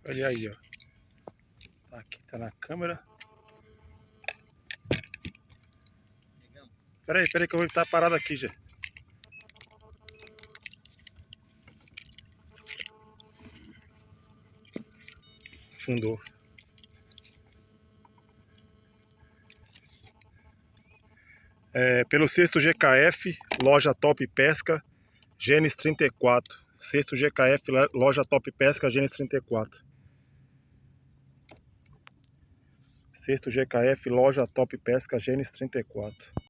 Olha aí, ó. Tá aqui, tá na câmera. Peraí que eu vou estar parado aqui já. Fundou. Pelo sexto GKF, loja Top Pesca, Genes 34. Sexto GKF, loja Top Pesca, Genes 34. Sexto GKF, loja Top Pesca, Genes 34.